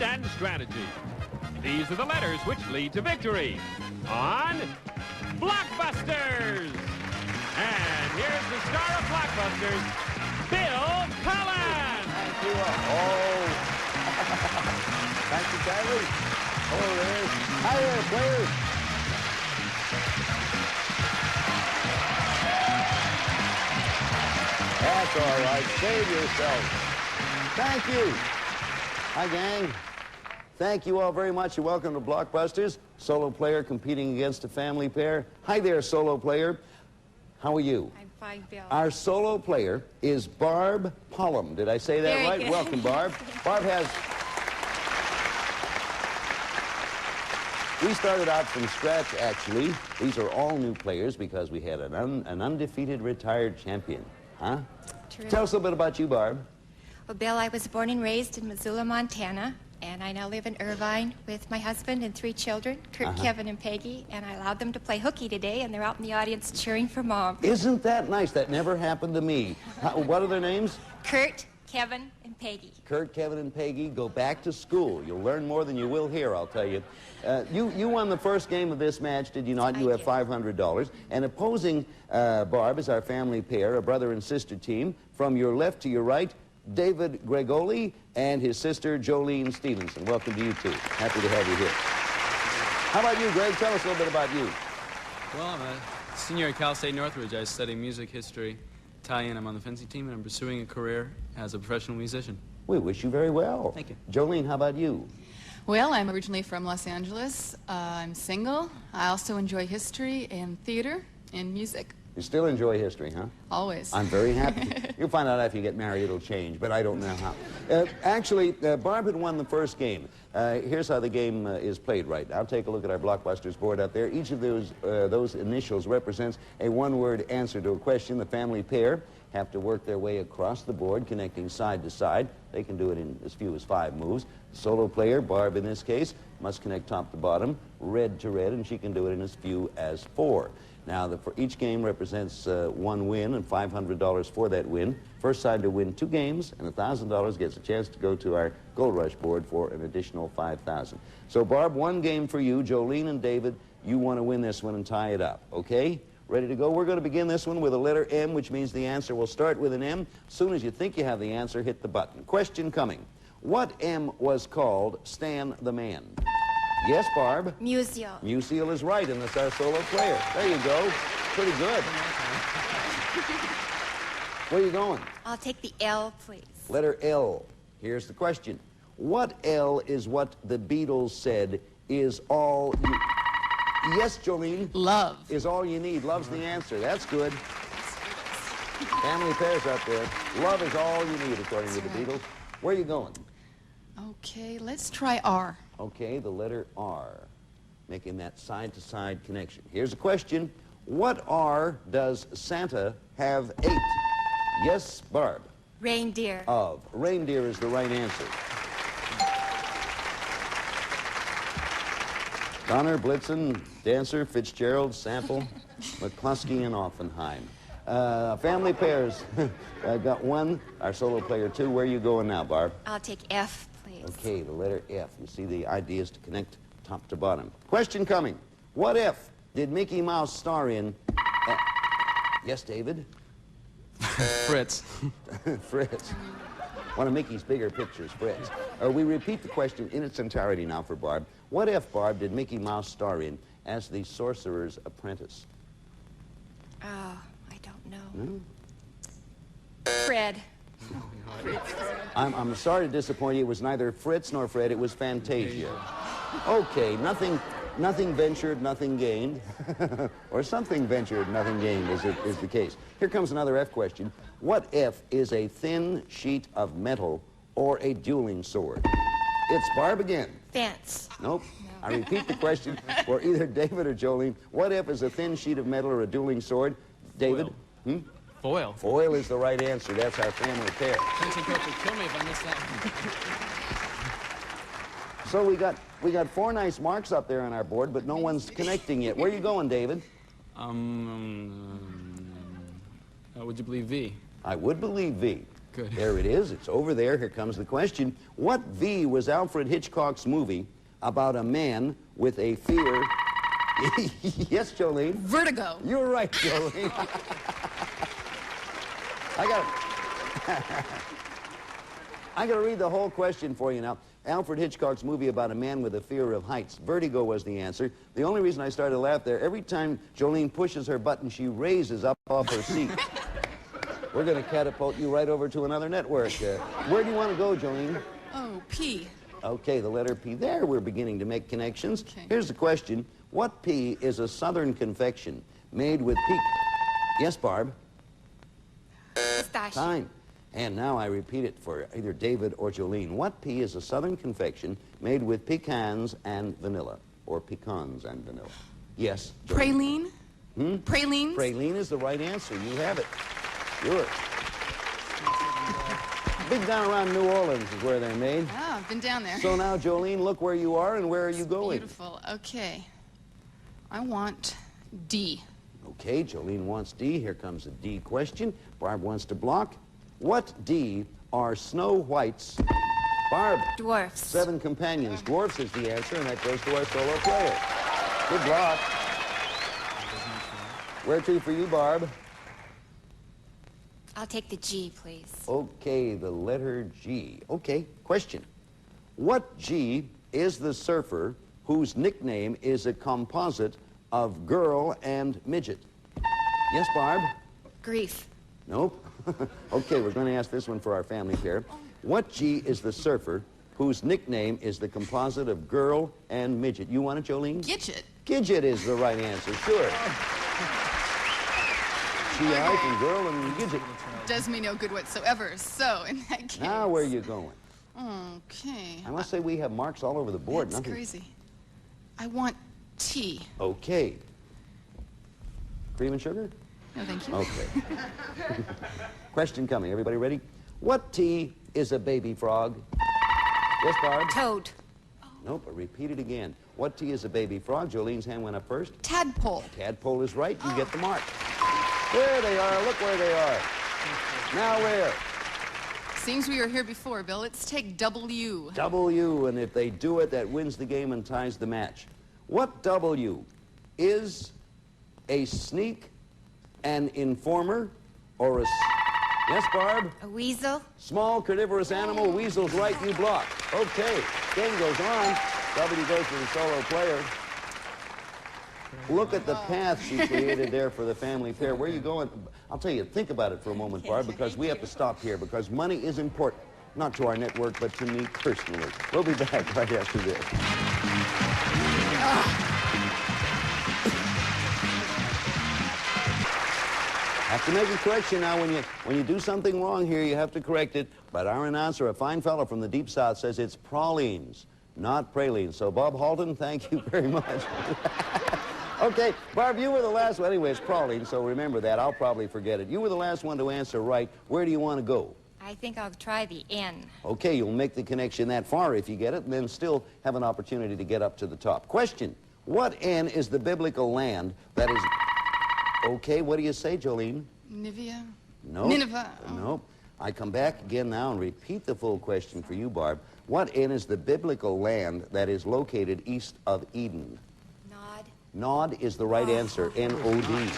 speed and strategy. These are the letters which lead to victory on Blockbusters. And here's the star of Blockbusters, Bill Cullen. Thank you. Thank you, Kylie. Hello there. Hi there, players. That's all right. Save yourself. Thank you. Hi, gang. Thank you all very much. You're welcome to Blockbusters. Solo player competing against a family pair. Hi there, solo player. How are you? I'm fine, Bill. Our solo player is Barb Pullum. Did I say that Very right? good. Welcome, Barb. Barb has... We started out from scratch, actually. These are all new players because we had an undefeated retired champion. Huh? True. Tell us a little bit about you, Barb. Well, Bill, I was born and raised in Missoula, Montana, and I now live in Irvine with my husband and 3 children, Kurt, Kevin, and Peggy, and I allowed them to play hooky today, and they're out in the audience cheering for Mom. Isn't that nice? That never happened to me. What are their names? Kurt, Kevin, and Peggy. Kurt, Kevin, and Peggy, go back to school. You'll learn more than you will here, I'll tell you. You won the first game of this match, did you not? You have $500. And opposing Barb is our family pair, a brother and sister team. From your left to your right, David Gregoli and his sister Jolene Stevenson. Welcome to you two. Happy to have you here. How about you, Greg? Tell us a little bit about you. Well, I'm a senior at Cal State Northridge. I study music history, Italian. I'm on the fencing team, and I'm pursuing a career as a professional musician. We wish you very well. Thank you. Jolene, how about you? Well, I'm originally from Los Angeles. I'm single. I also enjoy history and theater and music. You still enjoy history, huh? Always. I'm very happy. You'll find out after you get married it'll change, but I don't know how. Actually, Barb had won the first game. Here's how the game is played right now. Take a look at our Blockbusters board out there. Each of those initials represents a one-word answer to a question. The family pair have to work their way across the board, connecting side to side. They can do it in as few as 5 moves. The solo player, Barb in this case, must connect top to bottom, red to red, and she can do it in as few as 4. Now, for each game represents 1 win and $500 for that win. First side to win 2 games and $1,000 gets a chance to go to our Gold Rush board for an additional $5,000. So, Barb, 1 game for you. Jolene and David, you want to win this one and tie it up, okay? Ready to go? We're going to begin this one with a letter M, which means the answer will start with an M. As soon as you think you have the answer, hit the button. Question coming. What M was called Stan the Man? Yes, Barb? Musial. Musial is right, and that's our solo player. There you go. Pretty good. Where are you going? I'll take the L, please. Letter L. Here's the question. What L is what the Beatles said is all you... Yes, Jolene? Love. Is all you need. Love's the answer. That's good. Family pairs out there. Love is all you need, according to the Beatles. Where are you going? Okay, let's try R. Okay, the letter R, making that side-to-side connection. Here's a question. What R does Santa have 8? Yes, Barb. Reindeer. Of. Reindeer is the right answer. Donner, Blitzen, Dancer, Fitzgerald, Sample, McCluskey, and Offenheim. Family pairs got 1. Our solo player 2. Where are you going now, Barb? I'll take F, please. Okay, the letter F. You see, the idea is to connect top to bottom. Question coming. What F did Mickey Mouse star in? Yes, David? Fritz. Fritz. One of Mickey's bigger pictures, Fritz. We repeat the question in its entirety now for Barb. What F, Barb, did Mickey Mouse star in as the Sorcerer's Apprentice? Oh, I don't know. Fred. I'm sorry to disappoint you. It was neither Fritz nor Fred. It was Fantasia. Okay, nothing ventured, nothing gained. Or something ventured, nothing gained is the case. Here comes another F question. What F is a thin sheet of metal or a dueling sword? It's Barb again. Fence. Nope. No. I repeat the question for either David or Jolene. What F is a thin sheet of metal or a dueling sword? David? Foil. Foil. Foil is the right answer. That's our family pair. Fencing coach will kill me if I miss that. So we got 4 nice marks up there on our board, but no one's connecting yet. Where are you going, David? Would you believe V? I would believe V. Good. There it is. It's over there. Here comes the question. What V was Alfred Hitchcock's movie about a man with a fear... Yes, Jolene? Vertigo. You're right, Jolene. I got to read the whole question for you now. Alfred Hitchcock's movie about a man with a fear of heights. Vertigo was the answer. The only reason I started to laugh there, every time Jolene pushes her button, she raises up off her seat. We're going to catapult you right over to another network. Where do you want to go, Jolene? Oh, P. Okay, the letter P. There, we're beginning to make connections. Okay. Here's the question. What P is a southern confection made with Yes, Barb? Pistachio. Time. And now I repeat it for either David or Jolene. What P is a southern confection made with pecans and vanilla? Or pecans and vanilla? Yes, Jolene. Praline. Pralines. Praline is the right answer. You have it. Sure. Big down around New Orleans is where they're made. Oh, I've been down there. So now, Jolene, look where you are and where are you going? Beautiful. Okay. I want D. Okay, Jolene wants D. Here comes a D question. Barb wants to block. What D are Snow White's... Barb. Dwarfs. 7 companions. Dwarfs is the answer, and that goes to our solo player. Good block. Where to for you, Barb? I'll take the G, please. Okay, the letter G. Okay, question. What G is the surfer whose nickname is a composite of girl and midget? Yes, Barb? Grief. Nope. Okay, we're going to ask this one for our family pair. What G is the surfer whose nickname is the composite of girl and midget? You want it, Jolene? Gidget. Gidget is the right answer, sure. G-I from girl and Gidget. Does me no good whatsoever. So, in that case... Now where are you going? Okay. I must say we have marks all over the board. That's Nothing. crazy. I want T. Okay. Cream and sugar? No, thank you. Okay. Question coming. Everybody ready? What T is a baby frog? Yes, Barb? Toad. Nope, but repeat it again. What T is a baby frog? Jolene's hand went up first. Tadpole. Tadpole is right. You get the mark. There they are. Look where they are. Now where? Seems we were here before, Bill. Let's take W. W, and if they do it, that wins the game and ties the match. What W is a sneak, an informer, or a... Yes, Barb? A weasel. Small carnivorous animal. Weasel's right, you block. Okay, game goes on. W goes to the solo player. Look at the path she created there for the family pair. Where are you going? I'll tell you, think about it for a moment, Barb, because we have to stop here because money is important, not to our network, but to me personally. We'll be back right after this. Have to make a correction now. When you do something wrong here, you have to correct it. But our announcer, a fine fellow from the Deep South, says it's pralines, not pralines. So, Bob Halton, thank you very much. Okay, Barb, you were the last one. Anyway, it's pralines, so remember that. I'll probably forget it. You were the last one to answer right. Where do you want to go? I think I'll try the N. Okay, you'll make the connection that far if you get it, and then still have an opportunity to get up to the top. Question. What N is the biblical land that is... Okay, what do you say, Jolene? Nivea. No. Nineveh. Oh. Nope. I come back again now and repeat the full question for you, Barb. What N is the biblical land that is located east of Eden? Nod. Nod is the right answer. N-O-D.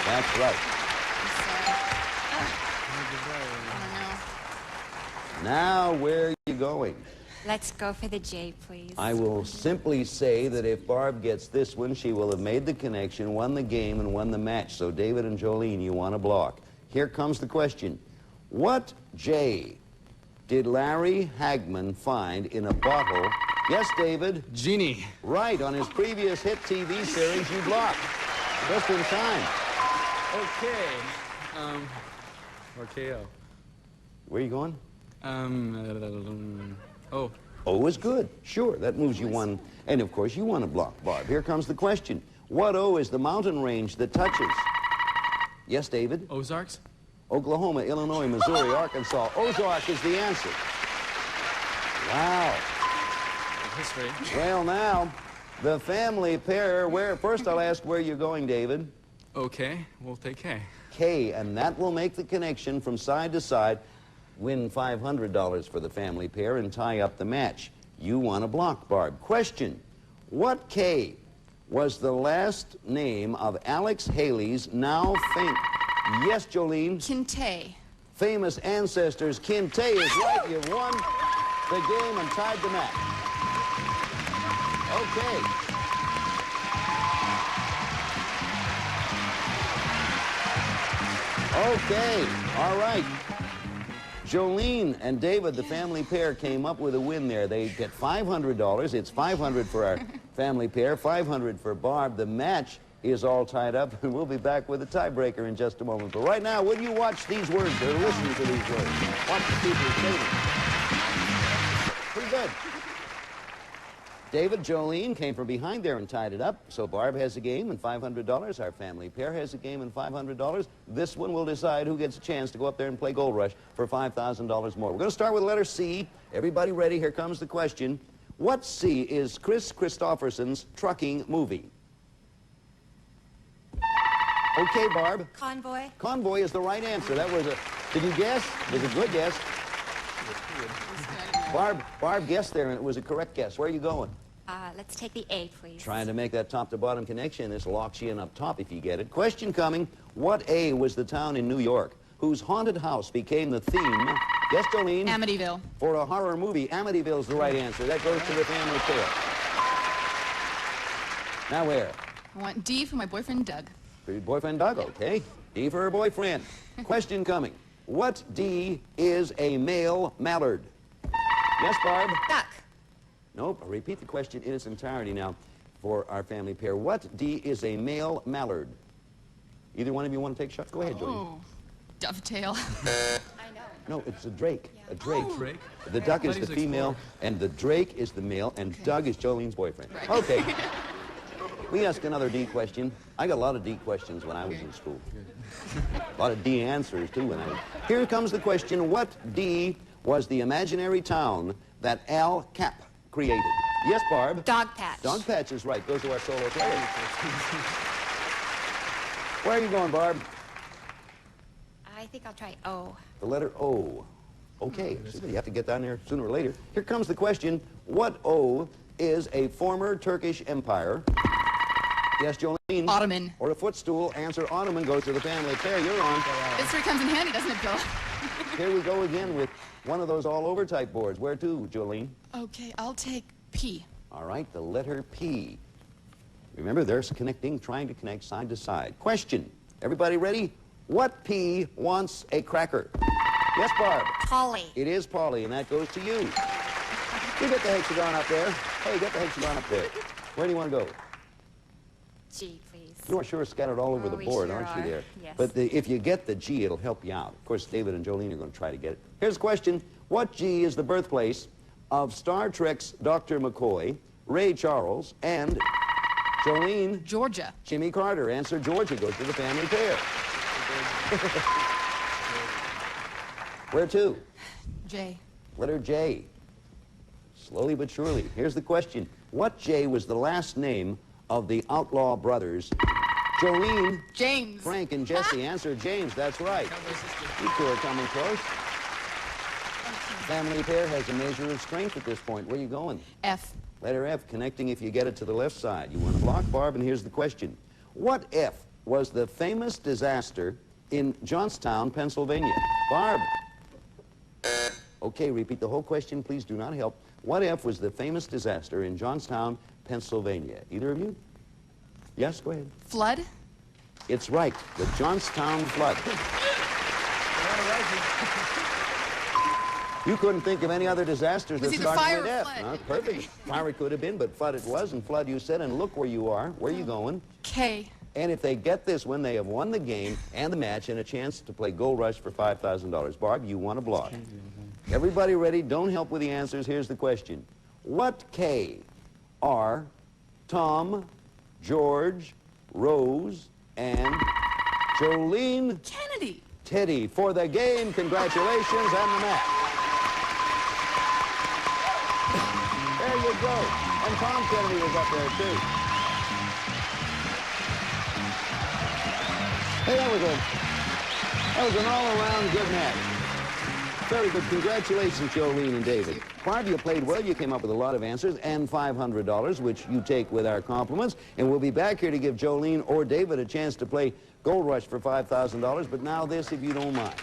That's right. Now, where are you going? Let's go for the J, please. I will simply say that if Barb gets this one, she will have made the connection, won the game, and won the match. So, David and Jolene, you want to block. Here comes the question. What J did Larry Hagman find in a bottle? Yes, David? Genie. Right, on his previous hit TV series, you blocked. Just in time. Okay. Or KO. Where are you going? O. O is good. Sure, that moves you one. And, of course, you want to block, Barb. Here comes the question. What O is the mountain range that touches? Yes, David? Ozarks? Oklahoma, Illinois, Missouri, Arkansas. Ozark is the answer. Wow. History. Well, now, the family pair, first I'll ask where you're going, David. Okay, we'll take K. K, and that will make the connection from side to side. win $500 for the family pair, and tie up the match. You want a block, Barb. Question: what K was the last name of Alex Haley's now famous... Yes, Jolene? Kinte. Famous ancestors. Kinte is right. You've won the game and tied the match. Okay. Okay. All right. Jolene and David, the family pair, came up with a win there. They get $500. It's $500 for our family pair, $500 for Barb. The match is all tied up, and we'll be back with a tiebreaker in just a moment. But right now, would you watch these words or listen to these words? Watch the people say them. Pretty good. David, Jolene came from behind there and tied it up. So Barb has a game and $500. Our family pair has a game and $500. This one will decide who gets a chance to go up there and play Gold Rush for $5,000 more. We're going to start with the letter C. Everybody ready? Here comes the question. What C is Chris Christopherson's trucking movie? Okay, Barb. Convoy. Convoy is the right answer. That was a... Did you guess? It was a good guess. Barb guessed there, and it was a correct guess. Where are you going? Let's take the A, please. Trying to make that top-to-bottom connection. This locks you in up top if you get it. Question coming. What A was the town in New York whose haunted house became the theme? Yes, Jolene? Amityville. For a horror movie, Amityville's the right answer. That goes to the family pair. Now where? I want D for my boyfriend, Doug. For your boyfriend, Doug, okay. D for her boyfriend. Question coming. What D is a male mallard? Yes, Barb? Duck. Nope. I'll repeat the question in its entirety now for our family pair. What D is a male mallard? Either one of you want to take a shot? Go ahead, Jolene. Oh, dovetail. I know. No, it's a drake. Yeah. A drake. Oh. Drake? The duck is I the thought he was female, and the drake is the male, and Doug is Jolene's boyfriend. Right. Okay. We ask another D question. I got a lot of D questions when I was in school. A lot of D answers, too, when I was... Here comes the question. What D was the imaginary town that Al Cap created? Yes, Barb? Dogpatch. Dogpatch is right. Goes to our solo player. Where are you going, Barb? I think I'll try O. The letter O. Okay, so you have to get down there sooner or later. Here comes the question. What O is a former Turkish empire? Yes, Jolene? Ottoman. Or a footstool. Answer Ottoman goes to the family pair. You're on. History comes in handy, doesn't it, Bill? Here we go again with one of those all-over type boards. Where to, Jolene? Okay, I'll take P. All right, the letter P. Remember, they're connecting, trying to connect side to side. Question. Everybody ready? What P wants a cracker? Yes, Barb? Polly. It is Polly, and that goes to you. You get the hexagon up there. Hey, get the hexagon up there. Where do you want to go? G, please. You are sure scattered all over Oh, the we board, sure aren't you are. there? Yes. But if you get the G, it'll help you out. Of course, David and Jolene are going to try to get it. Here's a question. What G is the birthplace of Star Trek's Dr. McCoy, Ray Charles, and Jolene? Georgia. Jimmy Carter. Answer Georgia goes to the family pair. Where to? J. Letter J. Slowly but surely. Here's the question. What J was the last name of the Outlaw brothers? Jolene, James. Frank, and Jesse. Answer James. That's right. You two are coming close. Family pair has a measure of strength at this point. Where are you going? F. Letter F, connecting if you get it to the left side. You want to block, Barb, and here's the question. What F was the famous disaster in Johnstown, Pennsylvania? Barb. Okay, repeat the whole question. Please do not help. What F was the famous disaster in Johnstown, Pennsylvania? Either of you? Yes, go ahead. Flood. It's right. The Johnstown flood. You couldn't think of any other disasters Was that either started fire with or F. flood? Huh? Perfect. Fire it could have been, but flood it was, and flood you said, and look where you are. Where are you going? K. And if they get this one, they have won the game and the match and a chance to play Gold Rush for $5,000. Barb, you want a block. Everybody ready? Don't help with the answers. Here's the question. What K are Tom, George, Rose, and Jolene Kennedy. Teddy for the game? Congratulations and the match. There you go. And Tom Kennedy was up there, too. Hey, that was an all-around good match. Very good. Congratulations, Jolene and David. Barb, you played well. You came up with a lot of answers and $500, which you take with our compliments. And we'll be back here to give Jolene or David a chance to play Gold Rush for $5,000. But now this, if you don't mind.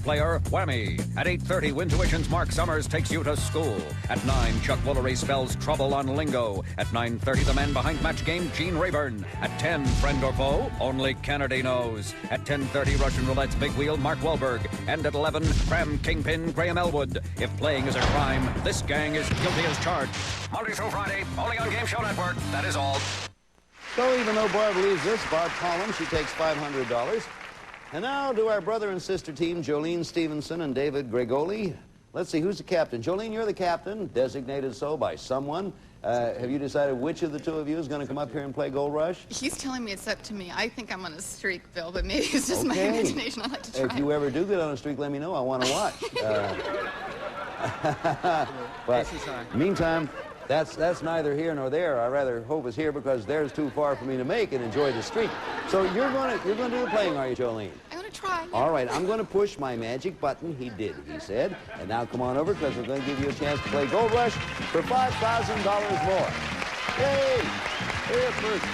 Player, whammy. At 8:30, Wintuition's Mark Summers takes you to school. At 9, Chuck Woolery spells trouble on lingo. At 9:30, the man behind Match Game, Gene Rayburn. At 10, friend or foe, only Kennedy knows. At 10:30, Russian Roulette's big wheel, Mark Wahlberg. And at 11, Cram Kingpin, Graham Elwood. If playing is a crime, this gang is guilty as charged. Monday through Friday, only on Game Show Network. That is all. So even though Barb leaves this, Barb Cullen, she takes $500. And now to our brother and sister team, Jolene Stevenson and David Gregoli. Let's see, who's the captain? Jolene, you're the captain, designated so by someone. Have you decided which of the two of you is going to come up here and play Gold Rush? He's telling me it's up to me. I think I'm on a streak, Bill, but maybe it's just my imagination. I'd like to try. If you ever do get on a streak, let me know. I want to watch. But meantime, that's neither here nor there. I rather hope it's here because there's too far for me to make and enjoy the streak. So you're going to do the playing, are you, Jolene? I'm going to try. All right, I'm going to push my magic button. He did, he said. And now come on over because we're going to give you a chance to play Gold Rush for $5,000 more. Yay! Here first.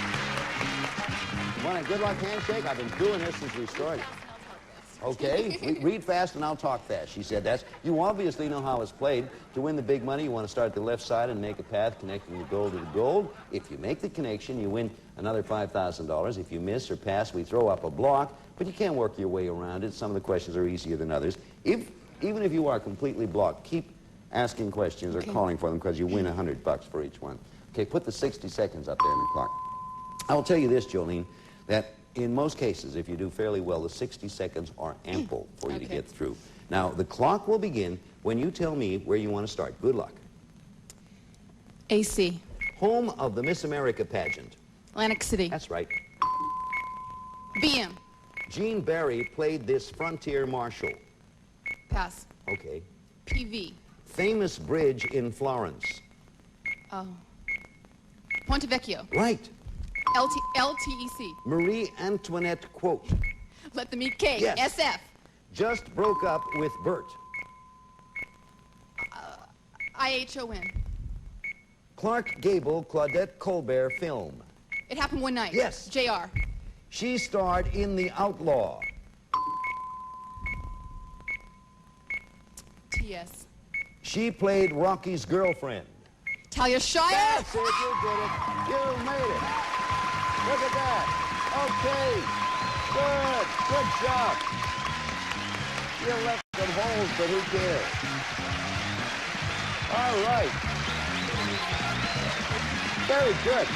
You want a good luck handshake? I've been doing this since we started. Okay, read fast and I'll talk fast. She said that's. You obviously know how it's played. To win the big money, you want to start at the left side and make a path connecting the gold to the gold. If you make the connection, you win another $5,000. If you miss or pass, we throw up a block, but you can't work your way around it. Some of the questions are easier than others. Even if you are completely blocked, keep asking questions or calling for them because you win $100 for each one. Okay, put the 60 seconds up there in the clock. I will tell you this, Jolene, that in most cases, if you do fairly well, the 60 seconds are ample for you to get through. Now, the clock will begin when you tell me where you want to start. Good luck. AC. Home of the Miss America pageant. Atlantic City. That's right. BM. Gene Barry played this frontier marshal. Pass. Okay. PV. Famous bridge in Florence. Oh. Ponte Vecchio. Right. LTEC. Marie Antoinette quote. Let them eat cake. Yes. SF. Just broke up with Bert. IHON. Clark Gable, Claudette Colbert film. It happened one night. Yes. JR. She starred in The Outlaw. TS. She played Rocky's girlfriend. Talia Shire. That's it, you did it. You made it. Look at that. Okay. Good. Good job. You left some holes, but who cares? All right. Very good.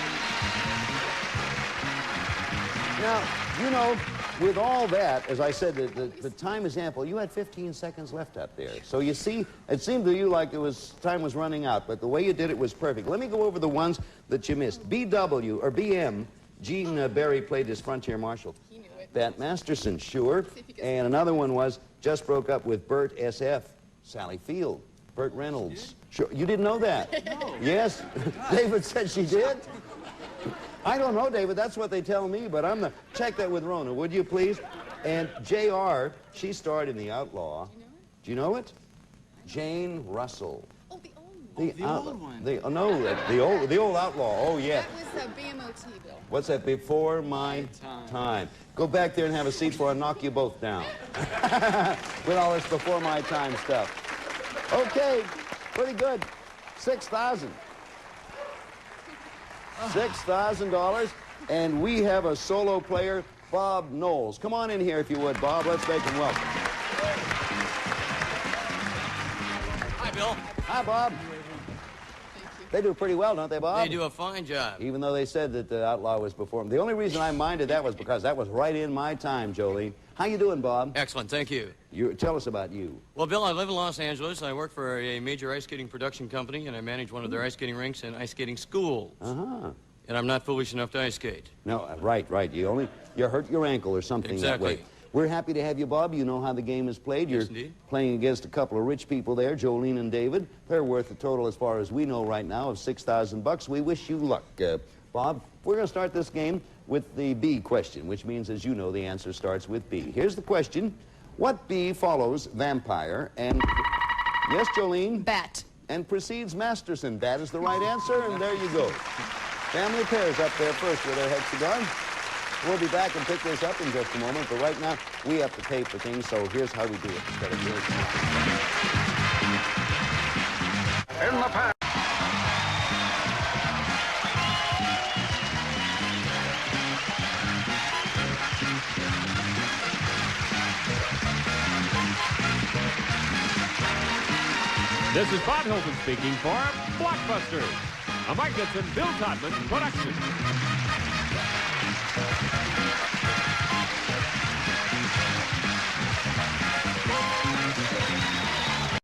Now, you know, with all that, as I said, the time is ample. You had 15 seconds left up there. So you see, it seemed to you like time was running out, but the way you did it was perfect. Let me go over the ones that you missed. BW, or BM, Gene Barry played his frontier marshal. He knew it. Pat Masterson, sure. And another one was just broke up with Bert SF. Sally Field. Burt Reynolds. Sure. You didn't know that? No. Yes. David said she did. I don't know, David. That's what they tell me, but I'm the... Check that with Rona, would you, please? And JR, she starred in The Outlaw. Do you know it? Jane Russell. Oh, the old one. The old one. The old Outlaw. Oh, yeah. That was BMOT, Bill. What's that? Before my time. Go back there and have a seat before I knock you both down. With all this before my time stuff. Okay, pretty good. $6,000. $6,000, and we have a solo player, Bob Knowles. Come on in here if you would, Bob. Let's make him welcome. Hi, Bill. Hi, Bob. They do pretty well, don't they, Bob? They do a fine job. Even though they said that the Outlaw was before them. The only reason I minded that was because that was right in my time, Jolene. How you doing, Bob? Excellent, thank you. Tell us about you. Well, Bill, I live in Los Angeles. I work for a major ice skating production company, and I manage one of their ice skating rinks and ice skating schools. Uh-huh. And I'm not foolish enough to ice skate. No, right. You hurt your ankle or something that way. We're happy to have you, Bob. You know how the game is played. You're playing against a couple of rich people there, Jolene and David. They're worth a total, as far as we know right now, of $6,000. We wish you luck. Bob, we're going to start this game with the B question, which means, as you know, the answer starts with B. Here's the question. What bee follows vampire and... Yes, Jolene? Bat. And precedes Masterson. That is the right answer, and there you go. Family pairs up there first with their hexagon. We'll be back and pick this up in just a moment, but right now we have to pay for things, so here's how we do it instead of yours. In the past. This is Bob Hilton speaking for Blockbusters, a Mike Gibson, Bill Todman production.